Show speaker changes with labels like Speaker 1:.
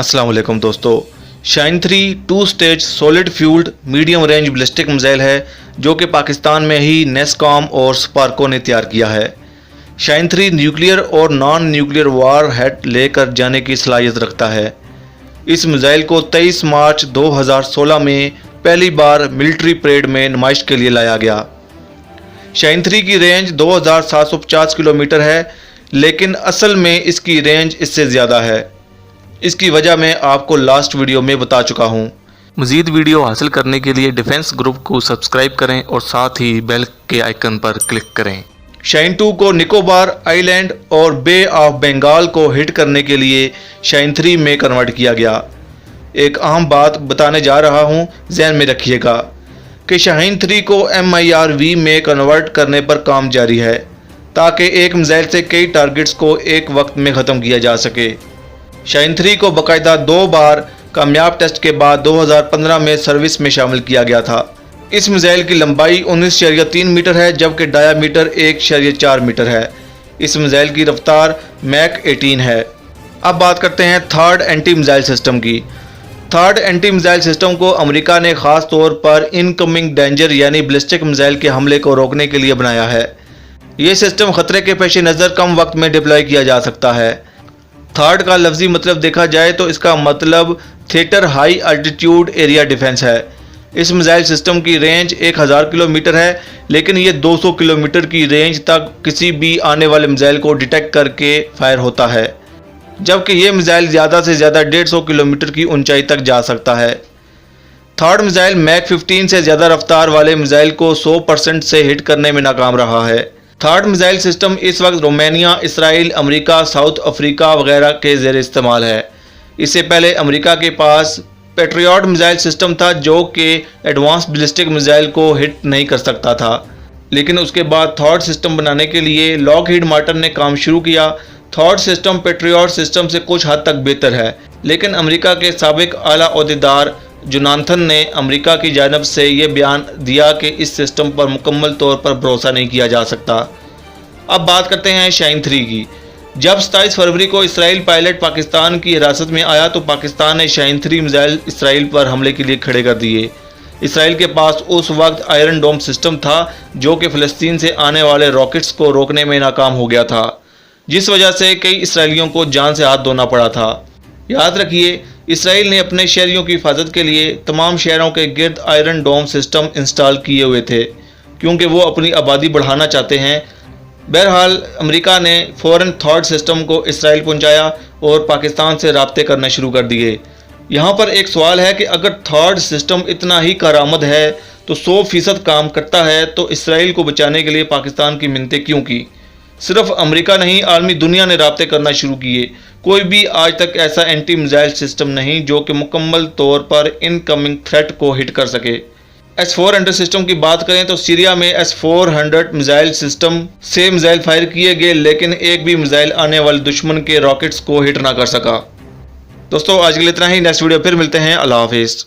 Speaker 1: अस्सलाम वालेकुम दोस्तों। Shine 3 2 stage solid fuelled medium range ballistic missile है जो कि पाकिस्तान में ही नेस्कॉम और स्पार्को ने तैयार किया है। शाइन 3 न्यूक्लियर और नॉन न्यूक्लियर वार हेड लेकर जाने की सलाहियत रखता है। इस मिसाइल को 23 मार्च 2016 में पहली बार मिलिट्री परेड में नुमाइश के लिए लाया गया। शाइन 3 की रेंज 2750 किलोमीटर है, लेकिन असल में इसकी रेंज इससे ज़्यादा है। इसकी वजह मैं आपको लास्ट वीडियो में बता चुका हूँ।
Speaker 2: मज़ीद वीडियो हासिल करने के लिए डिफेंस ग्रुप को सब्सक्राइब करें और साथ ही बेल के आइकन पर क्लिक करें।
Speaker 1: शाइन 2 को निकोबार आइलैंड और बे ऑफ बंगाल को हिट करने के लिए शाइन 3 में कन्वर्ट किया गया। एक अहम बात बताने जा रहा हूँ, ज़हन में रखिएगा कि शाइन 3 को MIRV में कन्वर्ट करने पर काम जारी है ताकि एक मिसाइल से कई टारगेट्स को एक वक्त में ख़त्म किया जा सके। शाइन 3 को बाकायदा 2 बार कामयाब टेस्ट के बाद 2015 में सर्विस में शामिल किया गया था। इस मिसाइल की लंबाई 19.3 मीटर है जबकि डायामीटर 1.4 मीटर है। इस मिसाइल की रफ्तार मैक 18 है। अब बात करते हैं थर्ड एंटी मिसाइल सिस्टम की। थर्ड एंटी मिसाइल सिस्टम को अमेरिका ने ख़ास तौर पर इनकमिंग डेंजर यानी बैलिस्टिक मिसाइल के हमले को रोकने के लिए बनाया है। ये सिस्टम ख़तरे के पेश नज़र कम वक्त में डिप्लॉय किया जा सकता है। थर्ड का लफ्ज़ी मतलब देखा जाए तो इसका मतलब theatre high altitude area defence है। इस मिसाइल सिस्टम की रेंज 1000 किलोमीटर है, लेकिन ये 200 किलोमीटर की रेंज तक किसी भी आने वाले मिसाइल को डिटेक्ट करके फायर होता है, जबकि ये मिसाइल ज़्यादा से ज़्यादा 150 किलोमीटर की ऊंचाई तक जा सकता है। थर्ड मिसाइल मैक 15 से ज़्यादा रफ्तार वाले मिसाइल को 100% से हिट करने में नाकाम रहा है। थर्ड मिसाइल सिस्टम इस वक्त Romania, Israel, America, south Africa वगैरह के ज़ेर इस्तेमाल है। इससे पहले अमेरिका के पास पैट्रियट मिसाइल सिस्टम था जो कि एडवांस बैलिस्टिक मिसाइल को हिट नहीं कर सकता था, लेकिन उसके बाद थर्ड सिस्टम बनाने के लिए लॉकहीड मार्टिन ने काम शुरू किया। थर्ड सिस्टम पैट्रियट सिस्टम से कुछ हद तक बेहतर है, लेकिन अमेरिका के साबिक आला ओहदेदार जोनाथन ने अमेरिका की जानिब से ये बयान दिया कि इस सिस्टम पर मुकम्मल तौर पर भरोसा नहीं किया जा सकता। अब बात करते हैं शाइन 3 की। जब 27 फरवरी को इसराइल पायलट पाकिस्तान की हिरासत में आया तो पाकिस्तान ने शाइन 3 मिसाइल इसराइल पर हमले के लिए खड़े कर दिए। इसराइल के पास उस वक्त आयरन डोम सिस्टम था जो कि फ़लस्तीन से आने वाले रॉकेट्स को रोकने में नाकाम हो गया था, जिस वजह से कई इसराइलियों को जान से हाथ धोना पड़ा था। याद रखिए, इसराइल ने अपने शहरियों की हिफाजत के लिए तमाम शहरों के गिर्द आयरन डोम सिस्टम इंस्टॉल किए हुए थे क्योंकि वो अपनी आबादी बढ़ाना चाहते हैं। बहरहाल अमेरिका ने फ़ौरन थर्ड सिस्टम को इसराइल पहुंचाया और पाकिस्तान से राब्ते करने शुरू कर दिए। यहाँ पर एक सवाल है कि अगर थर्ड सिस्टम इतना ही कारामद है तो 100% काम करता है तो इसराइल को बचाने के लिए पाकिस्तान की मिन्नतें क्यों की? सिर्फ अमेरिका नहीं, आलमी दुनिया ने राब्ते करना शुरू किए। कोई भी आज तक ऐसा एंटी मिसाइल सिस्टम नहीं जो कि मुकम्मल तौर पर इनकमिंग थ्रेट को हिट कर सके। S-400 सिस्टम की बात करें तो सीरिया में S-400 मिसाइल सिस्टम से मिसाइल फायर किए गए, लेकिन एक भी मिसाइल आने वाले दुश्मन के रॉकेट्स को हिट ना कर सका। दोस्तों, आज के लिए इतना ही। नेक्स्ट वीडियो फिर मिलते हैं। अल्लाह हाफिज़।